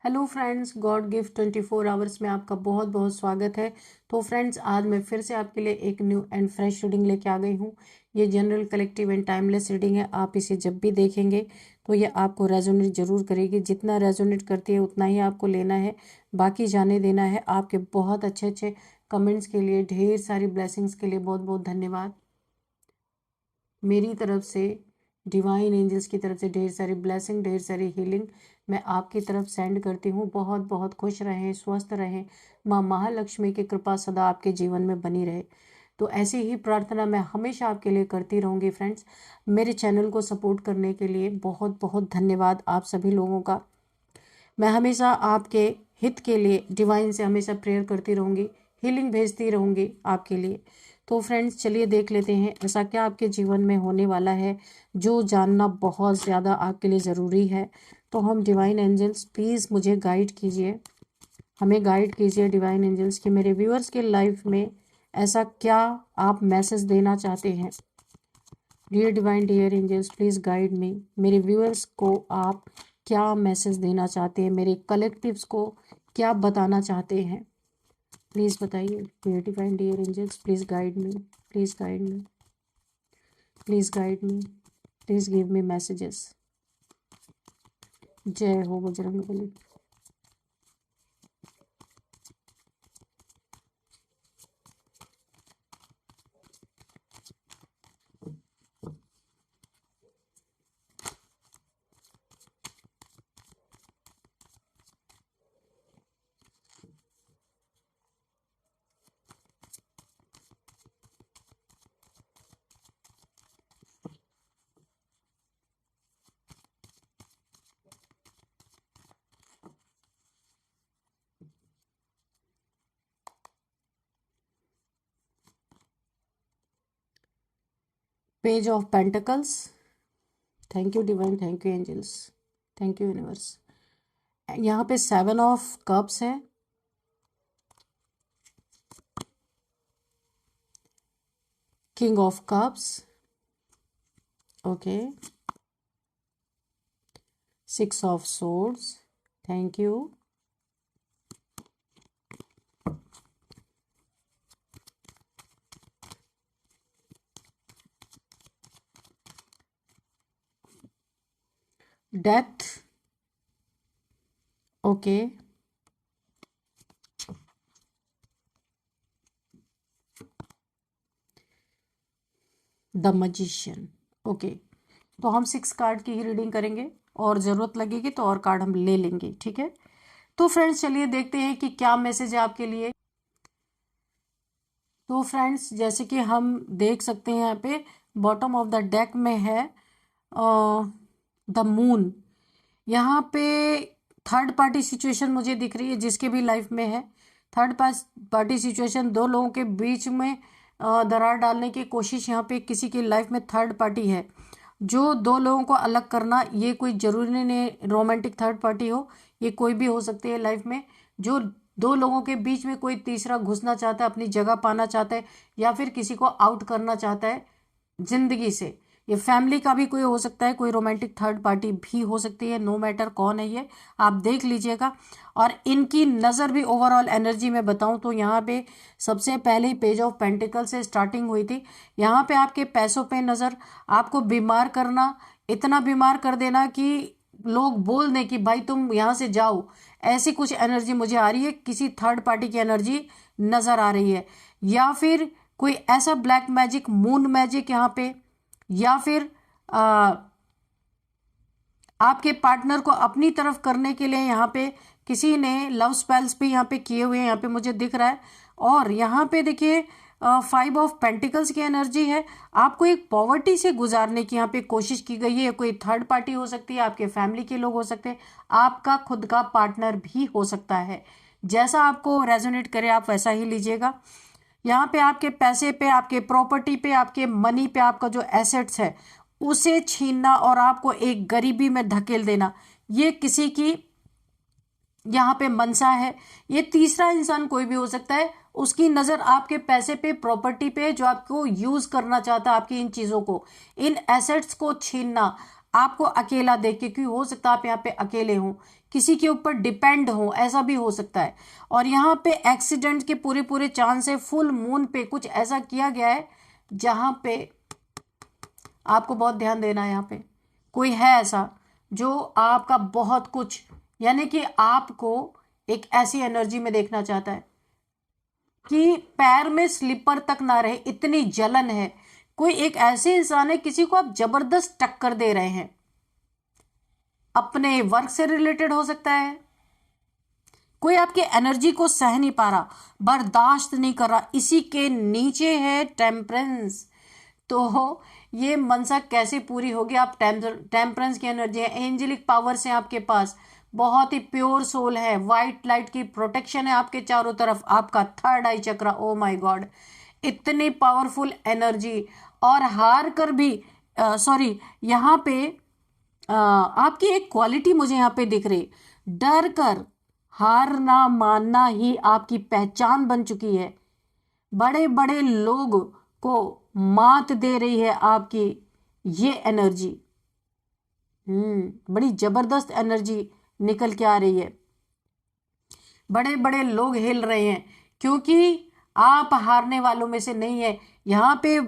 Hello friends, God gift 24 hours में आपका बहुत बहुत स्वागत है। तो फ्रेंड्स, आज मैं फिर से आपके लिए एक न्यू एंड फ्रेश रीडिंग लेके आ गई हूँ। ये general, collective and timeless reading है। आप इसे जब भी देखेंगे तो ये आपको रेजोनेट जरूर करेगी। जितना रेजोनेट करती है उतना ही आपको लेना है, बाकी जाने देना है। आपके बहुत अच्छे अच्छे कमेंट्स के लिए, ढेर सारी ब्लेसिंग्स के लिए बहुत बहुत धन्यवाद। मेरी तरफ से, डिवाइन एंजल्स की तरफ से ढेर सारी ब्लेसिंग, ढेर सारी हीलिंग मैं आपकी तरफ सेंड करती हूँ। बहुत बहुत खुश रहें, स्वस्थ रहें। माँ महालक्ष्मी की कृपा सदा आपके जीवन में बनी रहे। तो ऐसी ही प्रार्थना मैं हमेशा आपके लिए करती रहूँगी। फ्रेंड्स, मेरे चैनल को सपोर्ट करने के लिए बहुत बहुत धन्यवाद आप सभी लोगों का। मैं हमेशा आपके हित के लिए डिवाइन से हमेशा प्रेयर करती रहूँगी, हीलिंग भेजती रहूँगी आपके लिए। तो फ्रेंड्स, चलिए देख लेते हैं ऐसा क्या आपके जीवन में होने वाला है जो जानना बहुत ज़्यादा आपके लिए ज़रूरी है। तो हम डिवाइन एंजल्स, प्लीज़ मुझे गाइड कीजिए, हमें गाइड कीजिए डिवाइन एंजल्स कि मेरे व्यूअर्स के लाइफ में ऐसा क्या आप मैसेज देना चाहते हैं। Dear divine, dear angels, please guide me. मेरे व्यूअर्स को आप क्या मैसेज देना चाहते हैं, मेरे कलेक्टिव्स को क्या बताना चाहते हैं, प्लीज़ बताइए। Dear divine, dear angels, please guide me, please guide me, please guide me, please give me messages. जय हो Bajrangbali. Page of pentacles. Thank you divine, thank you angels, thank you universe. यहाँ पे 7 ऑफ कप्स है, king of cups, okay, 6 of swords, thank you, death, okay, the magician, okay. तो हम 6 card की ही reading करेंगे और ज़रूरत लगेगी तो और कार्ड हम ले लेंगे, ठीक है। तो फ्रेंड्स, चलिए देखते हैं कि क्या मैसेज है आपके लिए। तो फ्रेंड्स, जैसे कि हम देख सकते हैं यहाँ पे बॉटम ऑफ द डेक में है द मून। यहाँ पे थर्ड पार्टी सिचुएशन मुझे दिख रही है, जिसके भी लाइफ में है थर्ड पार्टी सिचुएशन। दो लोगों के बीच में दरार डालने की कोशिश, यहाँ पे किसी की लाइफ में थर्ड पार्टी है जो दो लोगों को अलग करना। ये कोई जरूरी नहीं रोमांटिक थर्ड पार्टी हो, ये कोई भी हो सकती है लाइफ में। जो दो लोगों के बीच में कोई तीसरा घुसना चाहता है, अपनी जगह पाना चाहता है, या फिर किसी को आउट करना चाहता है जिंदगी से। ये फैमिली का भी कोई हो सकता है, कोई रोमांटिक थर्ड पार्टी भी हो सकती है। नो मैटर कौन है ये, आप देख लीजिएगा। और इनकी नज़र भी ओवरऑल एनर्जी में बताऊं तो यहाँ पे सबसे पहले ही पेज ऑफ पेंटिकल से स्टार्टिंग हुई थी। यहाँ पे आपके पैसों पे नज़र, आपको बीमार करना, इतना बीमार कर देना कि लोग बोल दें कि भाई तुम यहाँ से जाओ। ऐसी कुछ एनर्जी मुझे आ रही है, किसी थर्ड पार्टी की एनर्जी नज़र आ रही है। या फिर कोई ऐसा ब्लैक मैजिक, मून मैजिक यहाँ पे, या फिर आपके पार्टनर को अपनी तरफ करने के लिए यहाँ पे किसी ने लव स्पेल्स भी यहाँ पे किए हुए हैं, यहाँ पे मुझे दिख रहा है। और यहाँ पे देखिए 5 ऑफ पेंटिकल्स की एनर्जी है। आपको एक पॉवर्टी से गुजारने की यहाँ पे कोशिश की गई है। कोई थर्ड पार्टी हो सकती है, आपके फैमिली के लोग हो सकते हैं, आपका खुद का पार्टनर भी हो सकता है। जैसा आपको रेजोनेट करे आप वैसा ही लीजिएगा। यहाँ पे आपके पैसे पे, आपके प्रॉपर्टी पे, आपके मनी पे, आपका जो एसेट्स है उसे छीनना और आपको एक गरीबी में धकेल देना, ये किसी की यहाँ पे मनसा है। ये तीसरा इंसान कोई भी हो सकता है, उसकी नज़र आपके पैसे पे, प्रॉपर्टी पे, जो आपको यूज करना चाहता है, आपकी इन चीज़ों को, इन एसेट्स को छीनना, आपको अकेला देख के, क्योंकि हो सकता है आप यहाँ पे अकेले हो, किसी के ऊपर डिपेंड हो, ऐसा भी हो सकता है। और यहाँ पे एक्सीडेंट के पूरे पूरे चांस है। फुल मून पे कुछ ऐसा किया गया है जहाँ पे आपको बहुत ध्यान देना है। यहाँ पे कोई है ऐसा जो आपका बहुत कुछ, यानी कि आपको एक ऐसी एनर्जी में देखना चाहता है कि पैर में स्लीपर तक ना रहे, इतनी जलन है। कोई एक ऐसे इंसान है, किसी को आप जबरदस्त टक्कर दे रहे हैं, अपने वर्क से रिलेटेड हो सकता है। कोई आपकी एनर्जी को सह नहीं पा रहा, बर्दाश्त नहीं कर रहा, इसी के नीचे है टेम्परेंस। तो ये मनसा कैसे पूरी होगी? आप टेम्परेंस की एनर्जी है, एंजेलिक पावर्स है आपके पास, बहुत ही प्योर सोल है, वाइट लाइट की प्रोटेक्शन है आपके चारों तरफ, आपका third I chakra, oh my God, इतनी पावरफुल एनर्जी। और हार कर भी सॉरी, यहाँ पे आपकी एक क्वालिटी मुझे यहाँ पे दिख रही, डर कर हार ना मानना ही आपकी पहचान बन चुकी है। बड़े बड़े लोग को मात दे रही है आपकी ये एनर्जी। बड़ी जबरदस्त एनर्जी निकल के आ रही है। बड़े बड़े लोग हिल रहे हैं, क्योंकि आप हारने वालों में से नहीं है। यहाँ पे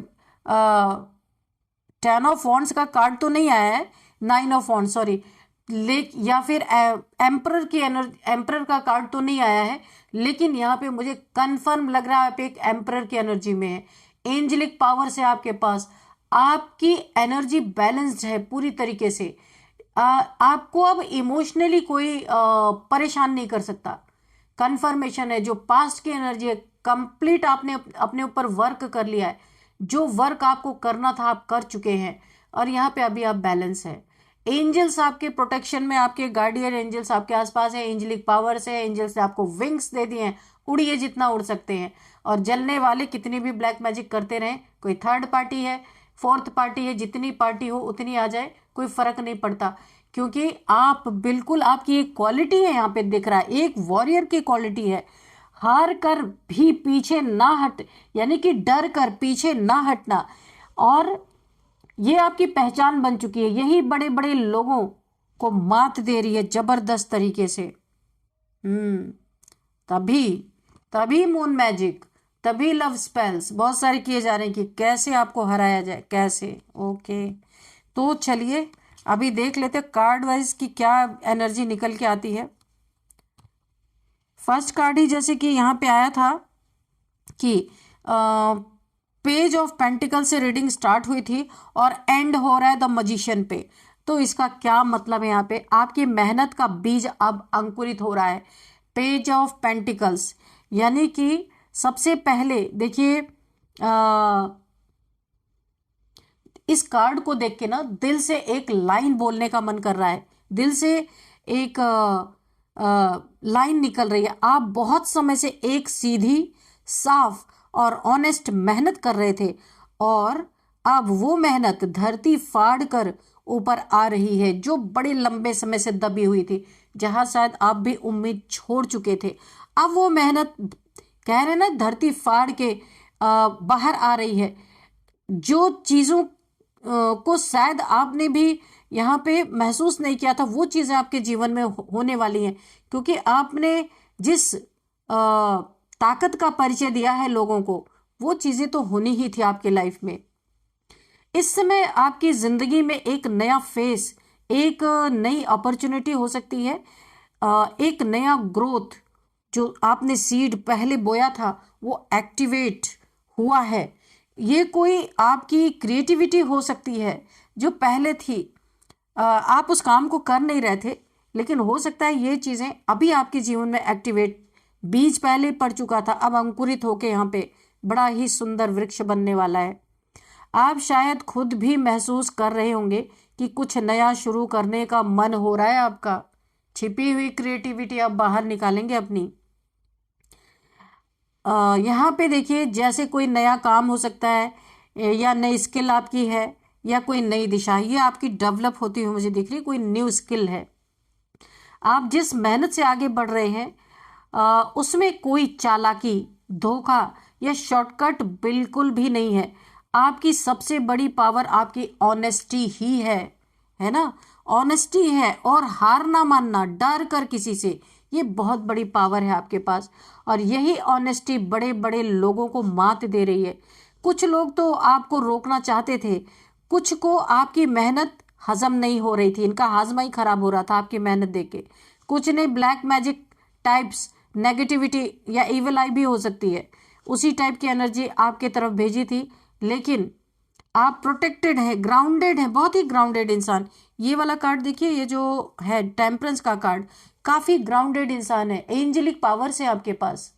10 ऑफ वॉन्ड्स का कार्ड तो नहीं आया है, 9 ऑफ वॉन्ड्स सॉरी, या फिर एम्परर का कार्ड तो नहीं आया है, लेकिन यहाँ पे मुझे कंफर्म लग रहा है आप एक एम्परर की एनर्जी में है। एंजेलिक पावर से आपके पास, आपकी एनर्जी बैलेंस्ड है पूरी तरीके से। आपको अब इमोशनली कोई परेशान नहीं कर सकता। कंफर्मेशन है, जो पास्ट की एनर्जी है, कंप्लीट आपने अपने ऊपर वर्क कर लिया है, जो वर्क आपको करना था आप कर चुके हैं, और यहाँ पे अभी आप बैलेंस है। एंजल्स आपके प्रोटेक्शन में, आपके गार्डियन एंजल्स आपके आसपास है, एंजेलिक पावर्स है, एंजल्स ने आपको विंग्स दे दिए हैं, उड़िए जितना उड़ सकते हैं। और जलने वाले कितनी भी ब्लैक मैजिक करते रहें, कोई थर्ड पार्टी है, फोर्थ पार्टी है, जितनी पार्टी हो उतनी आ जाए, कोई फर्क नहीं पड़ता, क्योंकि आप बिल्कुल, आपकी एक क्वालिटी है यहाँ पे दिख रहा है, एक वॉरियर की क्वालिटी है। हार कर भी पीछे ना हट, यानी कि डर कर पीछे ना हटना, और ये आपकी पहचान बन चुकी है। यही बड़े बड़े लोगों को मात दे रही है जबरदस्त तरीके से। तभी तभी मून मैजिक, तभी लव स्पेल्स बहुत सारे किए जा रहे हैं कि कैसे आपको हराया जाए, कैसे। ओके, तो चलिए अभी देख लेते कार्ड वाइज की क्या एनर्जी निकल के आती है। फर्स्ट कार्ड ही जैसे कि यहाँ पे आया था कि पेज ऑफ पेंटिकल से रीडिंग स्टार्ट हुई थी और एंड हो रहा है द मजिशियन पे। तो इसका क्या मतलब है? यहाँ पे आपकी मेहनत का बीज अब अंकुरित हो रहा है। पेज ऑफ पेंटिकल्स यानी कि सबसे पहले देखिए, इस कार्ड को देख के ना दिल से एक लाइन बोलने का मन कर रहा है, दिल से एक लाइन निकल रही है। आप बहुत समय से एक सीधी, साफ और ऑनेस्ट मेहनत कर रहे थे, और अब वो मेहनत धरती फाड़ कर ऊपर आ रही है, जो बड़े लंबे समय से दबी हुई थी, जहां शायद आप भी उम्मीद छोड़ चुके थे। अब वो मेहनत, कह रहे ना, धरती फाड़ के बाहर आ रही है। जो चीज़ों को शायद आपने भी यहाँ पे महसूस नहीं किया था, वो चीज़ें आपके जीवन में होने वाली हैं, क्योंकि आपने जिस ताकत का परिचय दिया है लोगों को, वो चीज़ें तो होनी ही थी आपके लाइफ में। इस समय आपकी ज़िंदगी में एक नया फेस, एक नई अपॉर्चुनिटी हो सकती है, एक नया ग्रोथ, जो आपने सीड पहले बोया था वो एक्टिवेट हुआ है। ये कोई आपकी क्रिएटिविटी हो सकती है जो पहले थी, आप उस काम को कर नहीं रहे थे, लेकिन हो सकता है ये चीज़ें अभी आपके जीवन में एक्टिवेट, बीज पहले पड़ चुका था, अब अंकुरित होके यहाँ पे बड़ा ही सुंदर वृक्ष बनने वाला है। आप शायद खुद भी महसूस कर रहे होंगे कि कुछ नया शुरू करने का मन हो रहा है आपका। छिपी हुई क्रिएटिविटी आप बाहर निकालेंगे अपनी। यहाँ पे देखिए, जैसे कोई नया काम हो सकता है, या नई स्किल आपकी है, या कोई नई दिशा ये आपकी डेवलप होती हुई मुझे दिख रही, कोई न्यू स्किल है। आप जिस मेहनत से आगे बढ़ रहे हैं उसमें कोई चालाकी, धोखा या शॉर्टकट बिल्कुल भी नहीं है। आपकी सबसे बड़ी पावर आपकी ऑनेस्टी ही है। है ना, ऑनेस्टी है और हार ना मानना, डर कर किसी से, ये बहुत बड़ी पावर है आपके पास। और यही ऑनेस्टी बड़े बड़े लोगों को मात दे रही है। कुछ लोग तो आपको रोकना चाहते थे, कुछ को आपकी मेहनत हजम नहीं हो रही थी, इनका हाजमा ही खराब हो रहा था आपकी मेहनत देख के। कुछ ने ब्लैक मैजिक टाइप्स, नेगेटिविटी या इविल आई भी हो सकती है, उसी टाइप की एनर्जी आपके तरफ भेजी थी, लेकिन आप प्रोटेक्टेड है, ग्राउंडेड है, बहुत ही ग्राउंडेड इंसान। ये वाला कार्ड देखिए, ये जो है टेम्परेंस का कार्ड, काफी ग्राउंडेड इंसान है, एंजेलिक पावर्स है आपके पास,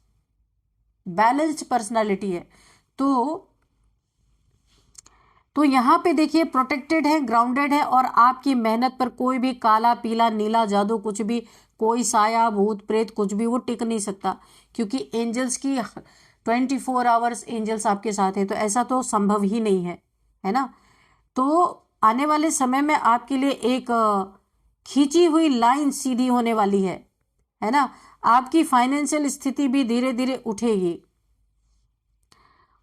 बैलेंस्ड पर्सनालिटी है। तो यहां पे देखिए प्रोटेक्टेड है, ग्राउंडेड है, और आपकी मेहनत पर कोई भी काला पीला नीला जादू, कुछ भी, कोई साया भूत प्रेत कुछ भी वो टिक नहीं सकता, क्योंकि एंजल्स की 24 आवर्स एंजल्स आपके साथ है, तो ऐसा तो संभव ही नहीं है ना। तो आने वाले समय में आपके लिए एक खींची हुई लाइन सीधी होने वाली है ना। आपकी फाइनेंशियल स्थिति भी धीरे धीरे उठेगी।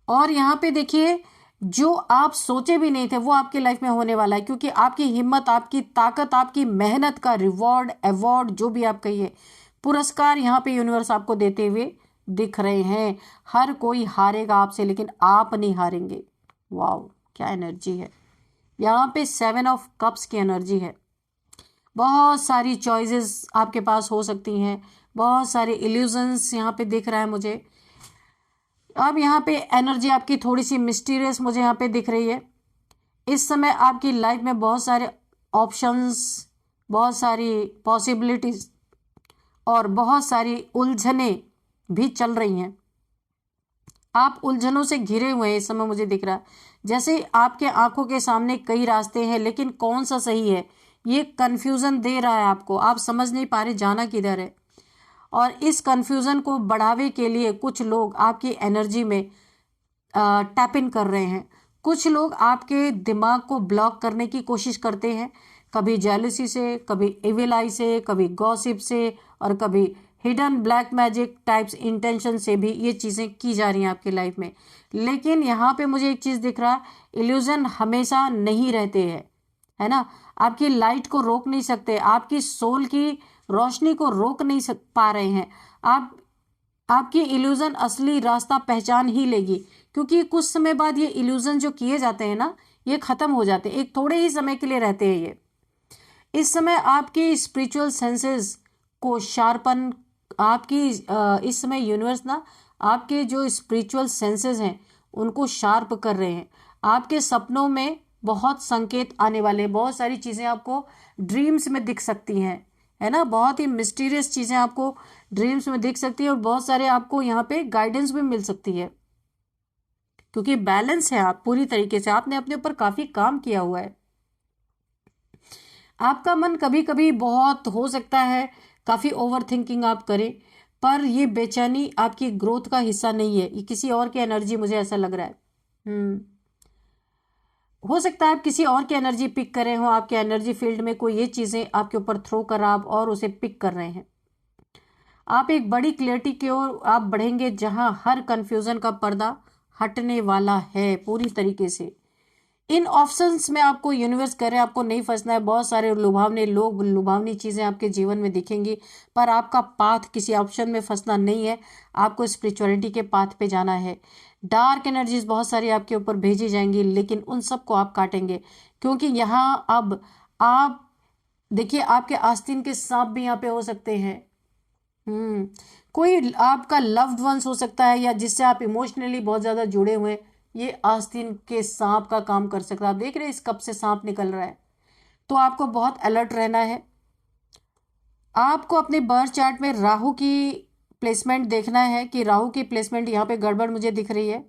और यहाँ पे देखिए, जो आप सोचे भी नहीं थे वो आपकी लाइफ में होने वाला है, क्योंकि आपकी हिम्मत, आपकी ताकत, आपकी मेहनत का रिवॉर्ड, अवार्ड, जो भी आप कहिए, पुरस्कार यहाँ पे यूनिवर्स आपको देते हुए दिख रहे हैं। हर कोई हारेगा आपसे, लेकिन आप नहीं हारेंगे। वाह, क्या एनर्जी है। यहाँ पे 7 ऑफ कप्स की एनर्जी है। बहुत सारी चॉइसेस आपके पास हो सकती हैं, बहुत सारे इल्यूजन्स यहाँ पे दिख रहा है मुझे। अब यहाँ पे एनर्जी आपकी थोड़ी सी मिस्टीरियस मुझे यहाँ पे दिख रही है। इस समय आपकी लाइफ में बहुत सारे ऑप्शंस, बहुत सारी पॉसिबिलिटीज और बहुत सारी उलझने भी चल रही हैं। आप उलझनों से घिरे हुए हैं इस समय, मुझे दिख रहा है जैसे आपके आंखों के सामने कई रास्ते हैं, लेकिन कौन सा सही है ये कन्फ्यूजन दे रहा है आपको। आप समझ नहीं पा रहे जाना किधर है। और इस कन्फ्यूजन को बढ़ावे के लिए कुछ लोग आपकी एनर्जी में टैप इन कर रहे हैं। कुछ लोग आपके दिमाग को ब्लॉक करने की कोशिश करते हैं, कभी जेलसी से, कभी इविल आई से, कभी गॉसिप से, और कभी hidden black magic types intention से भी ये चीज़ें की जा रही हैं आपकी लाइफ में। लेकिन यहाँ पे मुझे एक चीज़ दिख रहा है, इल्यूजन हमेशा नहीं रहते हैं, है ना। आपकी लाइट को रोक नहीं सकते, आपकी सोल की रोशनी को रोक नहीं पा रहे हैं। आपकी इल्यूजन असली रास्ता पहचान ही लेगी, क्योंकि कुछ समय बाद ये इल्यूजन जो किए जाते हैं ना, ये खत्म हो जाते हैं, एक थोड़े ही समय के लिए रहते हैं ये। इस समय आपकी स्पिरिचुअल सेंसेस को शार्पन, आपकी इस समय यूनिवर्स ना आपके जो स्पिरिचुअल सेंसेस हैं उनको शार्प कर रहे हैं। आपके सपनों में बहुत संकेत आने वाले, बहुत सारी चीज़ें आपको ड्रीम्स में दिख सकती हैं, है ना। बहुत ही मिस्टीरियस चीज़ें आपको ड्रीम्स में दिख सकती है, और बहुत सारे आपको यहाँ पे गाइडेंस भी मिल सकती है, क्योंकि बैलेंस है आप पूरी तरीके से, आपने अपने ऊपर काफ़ी काम किया हुआ है। आपका मन कभी कभी बहुत हो सकता है काफ़ी ओवर थिंकिंग आप करें, पर ये बेचैनी आपकी ग्रोथ का हिस्सा नहीं है, ये किसी और की एनर्जी, मुझे ऐसा लग रहा है। हो सकता है आप किसी और की एनर्जी पिक कर रहे हो, आपके एनर्जी फील्ड में कोई ये चीज़ें आपके ऊपर थ्रो कर रहा, आप और उसे पिक कर रहे हैं। आप एक बड़ी क्लियरिटी की ओर आप बढ़ेंगे, जहां हर कंफ्यूजन का पर्दा हटने वाला है पूरी तरीके से। इन ऑप्शंस में आपको यूनिवर्स कह रहे हैं आपको नहीं फंसना है। बहुत सारे लुभावने लोग, लुभावनी चीज़ें आपके जीवन में दिखेंगी, पर आपका पाथ किसी ऑप्शन में फंसना नहीं है, आपको स्पिरिचुअलिटी के पाथ पे जाना है। डार्क एनर्जीज बहुत सारी आपके ऊपर भेजी जाएंगी, लेकिन उन सबको आप काटेंगे, क्योंकि यहाँ अब आप देखिए, आपके आस्तीन के सांप भी यहाँ पे हो सकते हैं। कोई आपका लव्ड वंस हो सकता है, या जिससे आप इमोशनली बहुत ज़्यादा जुड़े हुए हैं, ये आस्तीन के सांप का काम कर सकता है। आप देख रहे हैं इस कप से सांप निकल रहा है, तो आपको बहुत अलर्ट रहना है। आपको अपने बर्थ चार्ट में राहु की प्लेसमेंट देखना है कि राहु की प्लेसमेंट यहाँ पे गड़बड़ मुझे दिख रही है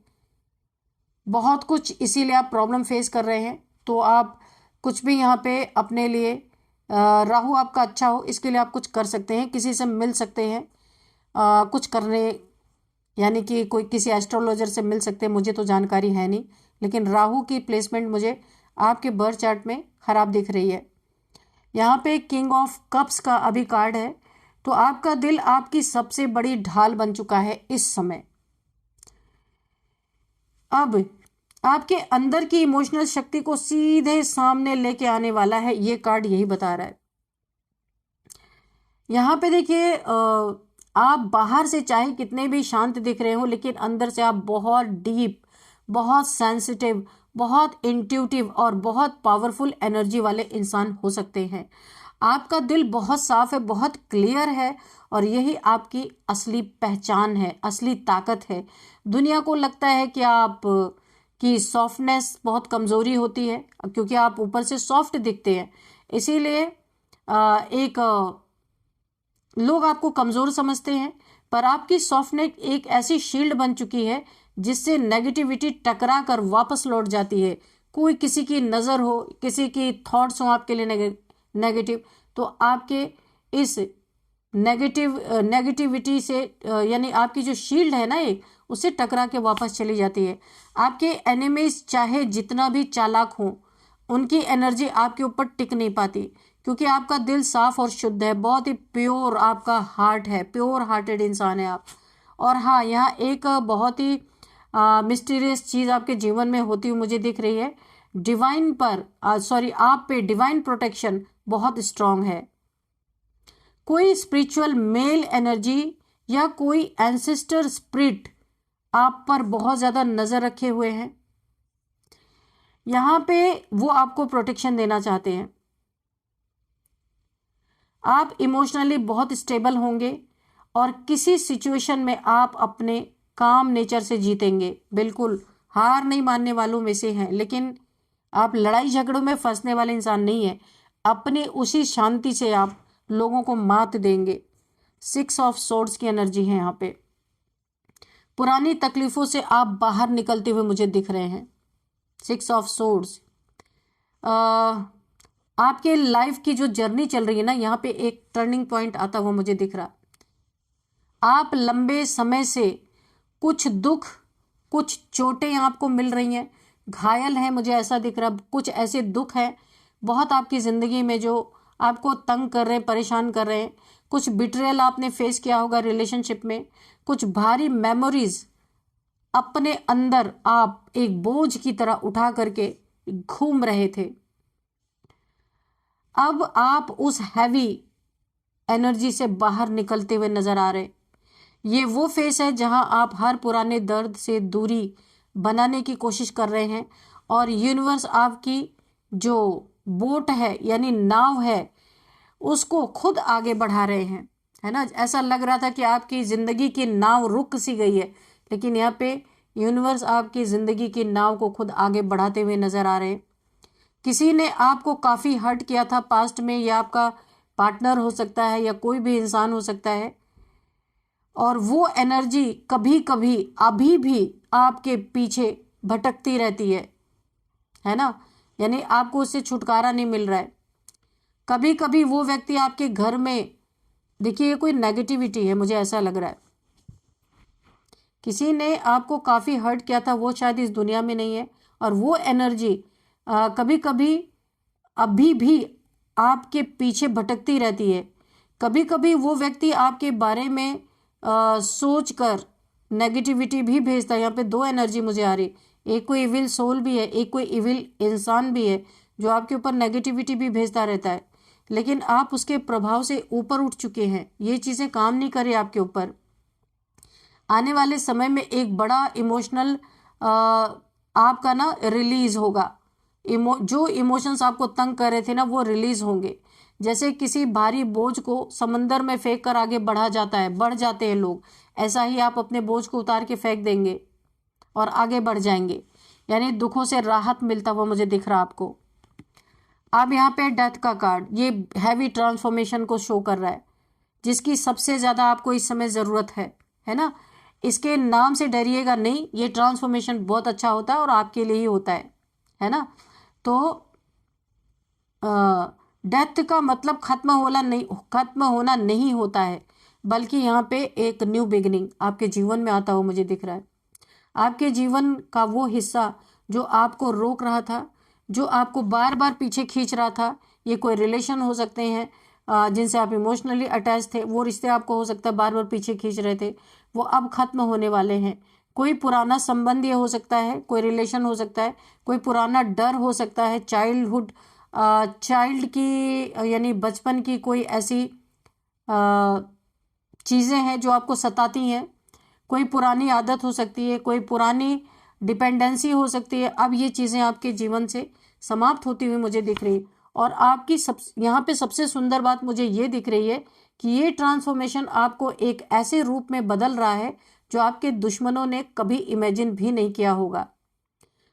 बहुत कुछ, इसीलिए आप प्रॉब्लम फेस कर रहे हैं। तो आप कुछ भी यहाँ पे अपने लिए, राहु आपका अच्छा हो इसके लिए आप कुछ कर सकते हैं, किसी से मिल सकते हैं, कुछ करने, यानी कि कोई किसी एस्ट्रोलॉजर से मिल सकते हैं, मुझे तो जानकारी है नहीं, लेकिन राहु की प्लेसमेंट मुझे आपके बर्थ चार्ट में खराब दिख रही है। यहाँ पे किंग ऑफ कप्स का अभी कार्ड है, तो आपका दिल आपकी सबसे बड़ी ढाल बन चुका है इस समय। अब आपके अंदर की इमोशनल शक्ति को सीधे सामने लेके आने वाला है, ये कार्ड यही बता रहा है। यहाँ पे देखिए, आप बाहर से चाहे कितने भी शांत दिख रहे हो, लेकिन अंदर से आप बहुत डीप, बहुत सेंसिटिव, बहुत इंट्यूटिव और बहुत पावरफुल एनर्जी वाले इंसान हो सकते हैं। आपका दिल बहुत साफ है, बहुत क्लियर है, और यही आपकी असली पहचान है, असली ताकत है। दुनिया को लगता है कि आप की सॉफ्टनेस बहुत कमज़ोरी होती है, क्योंकि आप ऊपर से सॉफ्ट दिखते हैं, इसीलिए एक लोग आपको कमज़ोर समझते हैं। पर आपकी सॉफ्टनेस एक ऐसी शील्ड बन चुकी है जिससे नेगेटिविटी टकरा कर वापस लौट जाती है। कोई किसी की नज़र हो, किसी की थॉट्स हो आपके लिए नेगेटिव, तो आपके इस नेगेटिविटी से यानी आपकी जो शील्ड है ना, एक उससे टकरा के वापस चली जाती है। आपके एनिमीज चाहे जितना भी चालाक हो, उनकी एनर्जी आपके ऊपर टिक नहीं पाती, क्योंकि आपका दिल साफ और शुद्ध है, बहुत ही प्योर आपका हार्ट है, प्योर हार्टेड इंसान है आप। और हाँ, यहाँ एक बहुत ही मिस्टीरियस चीज़ आपके जीवन में होती हुई मुझे दिख रही है। आप पे डिवाइन प्रोटेक्शन बहुत स्ट्रांग है। कोई स्पिरिचुअल मेल एनर्जी या कोई एंसेस्टर स्पिरिट आप पर बहुत ज़्यादा नज़र रखे हुए हैं। यहाँ पे वो आपको प्रोटेक्शन देना चाहते हैं। आप इमोशनली बहुत स्टेबल होंगे और किसी सिचुएशन में आप अपने काम नेचर से जीतेंगे। बिल्कुल हार नहीं मानने वालों में से हैं, लेकिन आप लड़ाई झगड़ों में फंसने वाले इंसान नहीं है। अपने उसी शांति से आप लोगों को मात देंगे। 6 ऑफ सोर्ड्स की एनर्जी है यहाँ पे। पुरानी तकलीफों से आप बाहर निकलते हुए मुझे दिख रहे हैं। 6 ऑफ सोर्ड्स, आपके लाइफ की जो जर्नी चल रही है ना, यहाँ पे एक टर्निंग पॉइंट आता हुआ मुझे दिख रहा। आप लंबे समय से कुछ दुख, कुछ चोटें आपको मिल रही हैं, घायल हैं, मुझे ऐसा दिख रहा। कुछ ऐसे दुख हैं बहुत आपकी ज़िंदगी में जो आपको तंग कर रहे हैं, परेशान कर रहे हैं। कुछ बिट्रेयल आपने फेस किया होगा रिलेशनशिप में। कुछ भारी मेमोरीज अपने अंदर आप एक बोझ की तरह उठा करके घूम रहे थे। अब आप उस हैवी एनर्जी से बाहर निकलते हुए नजर आ रहे। ये वो फेस है जहां आप हर पुराने दर्द से दूरी बनाने की कोशिश कर रहे हैं, और यूनिवर्स आपकी जो बोट है यानी नाव है उसको खुद आगे बढ़ा रहे हैं, है ना। ऐसा लग रहा था कि आपकी ज़िंदगी की नाव रुक सी गई है, लेकिन यहाँ पे यूनिवर्स आपकी ज़िंदगी की नाव को खुद आगे बढ़ाते हुए नज़र आ रहे हैं। किसी ने आपको काफ़ी हर्ट किया था पास्ट में, या आपका पार्टनर हो सकता है या कोई भी इंसान हो सकता है, और वो एनर्जी कभी कभी अभी भी आपके पीछे भटकती रहती है ना। यानी आपको उससे छुटकारा नहीं मिल रहा है। कभी कभी वो व्यक्ति आपके घर में, देखिए ये कोई नेगेटिविटी है, मुझे ऐसा लग रहा है किसी ने आपको काफ़ी हर्ट किया था, वो शायद इस दुनिया में नहीं है, और वो एनर्जी कभी कभी अभी भी आपके पीछे भटकती रहती है। कभी कभी वो व्यक्ति आपके बारे में सोच कर नेगेटिविटी भी भेजता है। यहाँ पे 2 एनर्जी मुझे आ रही, एक कोई इविल सोल भी है, एक कोई इविल इंसान भी है जो आपके ऊपर नेगेटिविटी भी भेजता रहता है, लेकिन आप उसके प्रभाव से ऊपर उठ चुके हैं। ये चीज़ें काम नहीं कर रही आपके ऊपर। आने वाले समय में एक बड़ा इमोशनल आपका ना रिलीज होगा। जो इमोशंस आपको तंग कर रहे थे ना, वो रिलीज होंगे। जैसे किसी भारी बोझ को समंदर में फेंक कर आगे बढ़ा जाता है, बढ़ जाते हैं लोग, ऐसा ही आप अपने बोझ को उतार के फेंक देंगे और आगे बढ़ जाएंगे। यानी दुखों से राहत मिलता हुआ मुझे दिख रहा आपको। अब यहाँ पे डेथ का कार्ड, ये हैवी ट्रांसफॉर्मेशन को शो कर रहा है, जिसकी सबसे ज़्यादा आपको इस समय ज़रूरत है ना। इसके नाम से डरिएगा नहीं, ये ट्रांसफॉर्मेशन बहुत अच्छा होता है और आपके लिए ही होता है ना। तो डेथ का मतलब खत्म होना नहीं होता है, बल्कि यहाँ पे एक न्यू बिगिनिंग आपके जीवन में आता हुआ मुझे दिख रहा है। आपके जीवन का वो हिस्सा जो आपको रोक रहा था, जो आपको बार बार पीछे खींच रहा था, ये कोई रिलेशन हो सकते हैं जिनसे आप इमोशनली अटैच थे, वो रिश्ते आपको हो सकता है बार बार पीछे खींच रहे थे, वो अब खत्म होने वाले हैं। कोई पुराना संबंध ये हो सकता है, कोई रिलेशन हो सकता है, कोई पुराना डर हो सकता है, चाइल्ड की यानी बचपन की कोई ऐसी चीज़ें हैं जो आपको सताती हैं, कोई पुरानी आदत हो सकती है, कोई पुरानी डिपेंडेंसी हो सकती है। अब ये चीज़ें आपके जीवन से समाप्त होती हुई मुझे दिख रही है। और आपकी यहाँ पे सबसे सुंदर बात मुझे ये दिख रही है कि ये ट्रांसफॉर्मेशन आपको एक ऐसे रूप में बदल रहा है जो आपके दुश्मनों ने कभी इमेजिन भी नहीं किया होगा।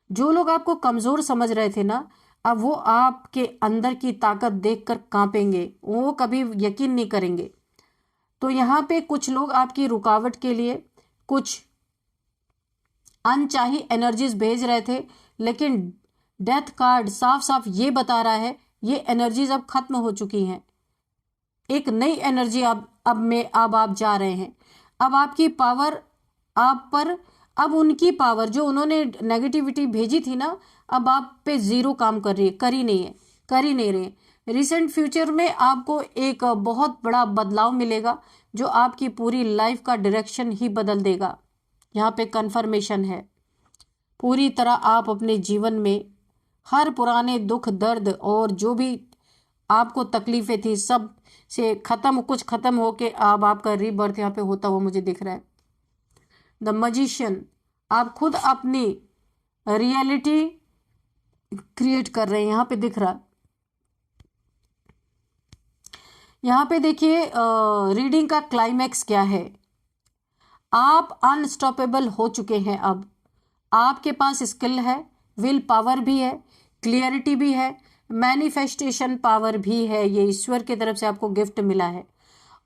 जो लोग आपको कमज़ोर समझ रहे थे ना, अब वो आपके अंदर की ताकत देखकर कांपेंगे, वो कभी यकीन नहीं करेंगे। तो यहाँ पे कुछ लोग आपकी रुकावट के लिए कुछ अनचाही एनर्जीज भेज रहे थे, लेकिन डेथ कार्ड साफ साफ ये बता रहा है ये एनर्जीज अब खत्म हो चुकी हैं। एक नई एनर्जी अब आप जा रहे हैं। अब आपकी पावर आप पर, अब उनकी पावर जो उन्होंने नेगेटिविटी भेजी थी ना, अब आप पे जीरो काम कर रही है, कर ही नहीं रहे। रिसेंट फ्यूचर में आपको एक बहुत बड़ा बदलाव मिलेगा जो आपकी पूरी लाइफ का डायरेक्शन ही बदल देगा। यहाँ पे कंफर्मेशन है पूरी तरह आप अपने जीवन में हर पुराने दुख दर्द और जो भी आपको तकलीफें थी सब से कुछ खत्म होके अब आपका रीबर्थ यहाँ पे होता हुआ मुझे दिख रहा है। द मजिशियन, आप खुद अपनी रियलिटी क्रिएट कर रहे हैं, यहाँ पे दिख रहा। यहाँ पे देखिए रीडिंग का क्लाइमैक्स क्या है। आप अनस्टॉपेबल हो चुके हैं। अब आपके पास स्किल है, विल पावर भी है, क्लियरिटी भी है, मैनिफेस्टेशन पावर भी है। ये ईश्वर की तरफ से आपको गिफ्ट मिला है।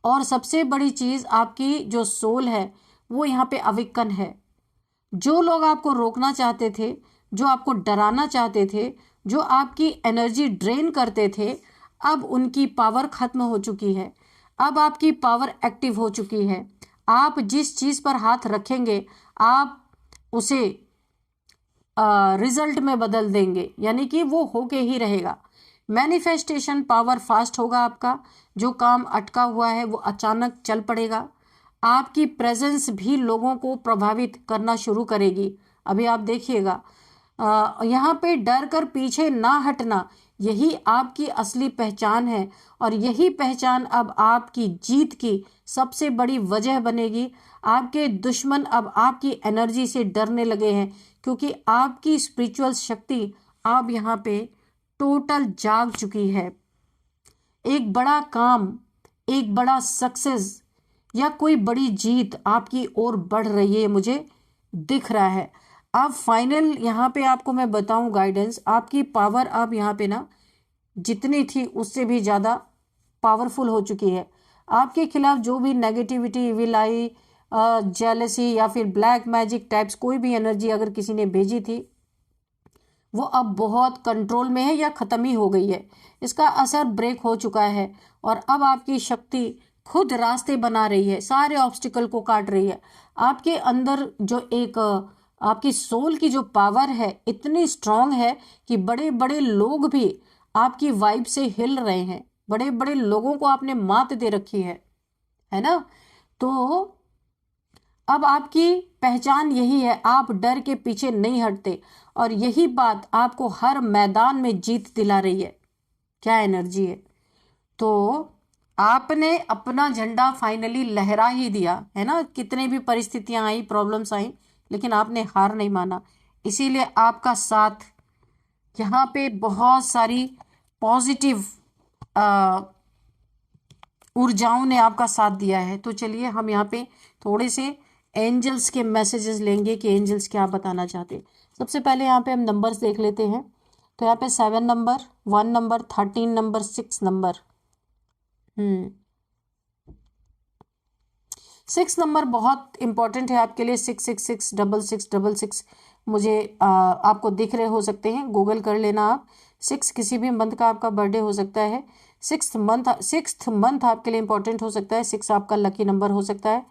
और सबसे बड़ी चीज़ आपकी जो सोल है वो यहाँ पे अविकन है। जो लोग आपको रोकना चाहते थे, जो आपको डराना चाहते थे, जो आपकी एनर्जी ड्रेन करते थे, अब उनकी पावर खत्म हो चुकी है। अब आपकी पावर एक्टिव हो चुकी है। आप जिस चीज़ पर हाथ रखेंगे आप उसे रिजल्ट में बदल देंगे, यानी कि वो होके ही रहेगा। मैनिफेस्टेशन पावर फास्ट होगा आपका। जो काम अटका हुआ है वो अचानक चल पड़ेगा। आपकी प्रेजेंस भी लोगों को प्रभावित करना शुरू करेगी। अभी आप देखिएगा यहाँ पे डर कर पीछे ना हटना, यही आपकी असली पहचान है। और यही पहचान अब आपकी जीत की सबसे बड़ी वजह बनेगी। आपके दुश्मन अब आपकी एनर्जी से डरने लगे हैं क्योंकि आपकी स्पिरिचुअल शक्ति अब यहाँ पे टोटल जाग चुकी है। एक बड़ा काम, एक बड़ा सक्सेस या कोई बड़ी जीत आपकी ओर बढ़ रही है, मुझे दिख रहा है। अब फाइनल यहाँ पे आपको मैं बताऊं गाइडेंस, आपकी पावर अब यहाँ पे ना जितनी थी उससे भी ज़्यादा पावरफुल हो चुकी है। आपके खिलाफ जो भी नेगेटिविटी, विलाई, जेलसी या फिर ब्लैक मैजिक टाइप्स कोई भी एनर्जी अगर किसी ने भेजी थी वो अब बहुत कंट्रोल में है या ख़त्म ही हो गई है। इसका असर ब्रेक हो चुका है और अब आपकी शक्ति खुद रास्ते बना रही है, सारे ऑब्स्टिकल को काट रही है। आपके अंदर जो एक आपकी सोल की जो पावर है इतनी स्ट्रांग है कि बड़े बड़े लोग भी आपकी वाइब से हिल रहे हैं। बड़े बड़े लोगों को आपने मात दे रखी है ना। तो अब आपकी पहचान यही है, आप डर के पीछे नहीं हटते और यही बात आपको हर मैदान में जीत दिला रही है। क्या एनर्जी है। तो आपने अपना झंडा फाइनली लहरा ही दिया है ना। कितने भी परिस्थितियां आई, प्रॉब्लम्स आई, लेकिन आपने हार नहीं माना। इसीलिए आपका साथ यहाँ पे बहुत सारी पॉजिटिव ऊर्जाओं ने आपका साथ दिया है। तो चलिए हम यहाँ पे थोड़े से एंजल्स के मैसेजेस लेंगे कि एंजल्स क्या बताना चाहते हैं। सबसे पहले यहाँ पे हम नंबर्स देख लेते हैं। तो यहाँ पे 7 number, 1 number, 13 number, 6 number. 6 number बहुत इंपॉर्टेंट है आपके लिए। 666 6666 मुझे आपको दिख रहे हो सकते हैं, गूगल कर लेना आप। 6 किसी भी मंथ का आपका बर्थडे हो सकता है। 6th मंथ आपके लिए इंपॉर्टेंट हो सकता है। 6 आपका लकी नंबर हो सकता है।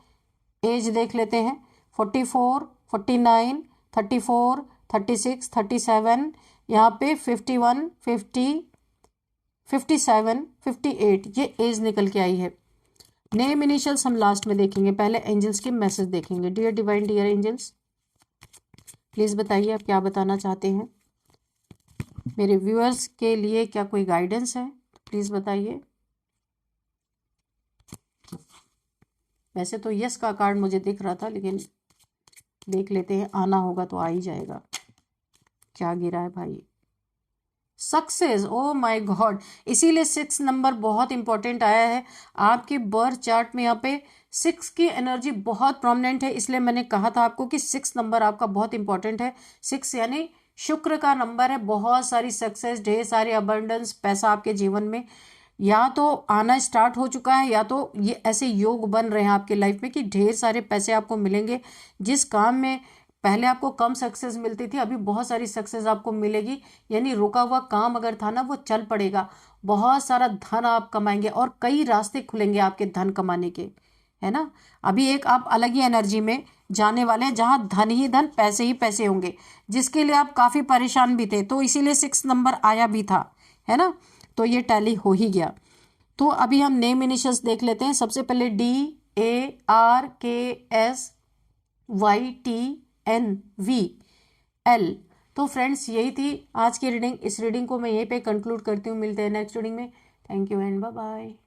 एज देख लेते हैं। 44, 49, 34, 36, 37, यहाँ पे 51, 50, 57, 58 ये एज निकल के आई है। नेम इनिशियल्स हम लास्ट में देखेंगे, पहले एंजल्स के मैसेज देखेंगे। Dear divine, dear angels, please बताइए आप क्या बताना चाहते हैं। मेरे व्यूअर्स के लिए क्या कोई गाइडेंस है, प्लीज़ बताइए। वैसे तो यस का कार्ड मुझे दिख रहा था, लेकिन देख लेते हैं, आना होगा तो आ ही जाएगा। क्या गिरा है भाई? Success, oh my God. इसीलिए 6 नंबर बहुत इंपॉर्टेंट आया है आपके बर्थ चार्ट में। यहाँ पे 6 की एनर्जी बहुत प्रोमिनेंट है, इसलिए मैंने कहा था आपको कि 6 नंबर आपका बहुत इंपॉर्टेंट है। 6 यानी शुक्र का नंबर है। बहुत सारी सक्सेस, ढेर सारे अबंडेंस, पैसा आपके जीवन में या तो आना स्टार्ट हो चुका है, या तो ये ऐसे योग बन रहे हैं आपके लाइफ में कि ढेर सारे पैसे आपको मिलेंगे। जिस काम में पहले आपको कम सक्सेस मिलती थी, अभी बहुत सारी सक्सेस आपको मिलेगी। यानी रुका हुआ काम अगर था ना, वो चल पड़ेगा। बहुत सारा धन आप कमाएंगे और कई रास्ते खुलेंगे आपके धन कमाने के, है ना। अभी एक आप अलग ही एनर्जी में जाने वाले हैं, जहां धन ही धन, पैसे ही पैसे होंगे, जिसके लिए आप काफी परेशान भी थे, तो इसीलिए 6 नंबर आया भी था, है ना। तो ये टैली हो ही गया। तो अभी हम नेम इनिशियल्स देख लेते हैं। सबसे पहले DARKSYTNVL। तो फ्रेंड्स, यही थी आज की रीडिंग। इस रीडिंग को मैं यहीं पे कंक्लूड करती हूँ। मिलते हैं नेक्स्ट रीडिंग में। Thank you and bye bye.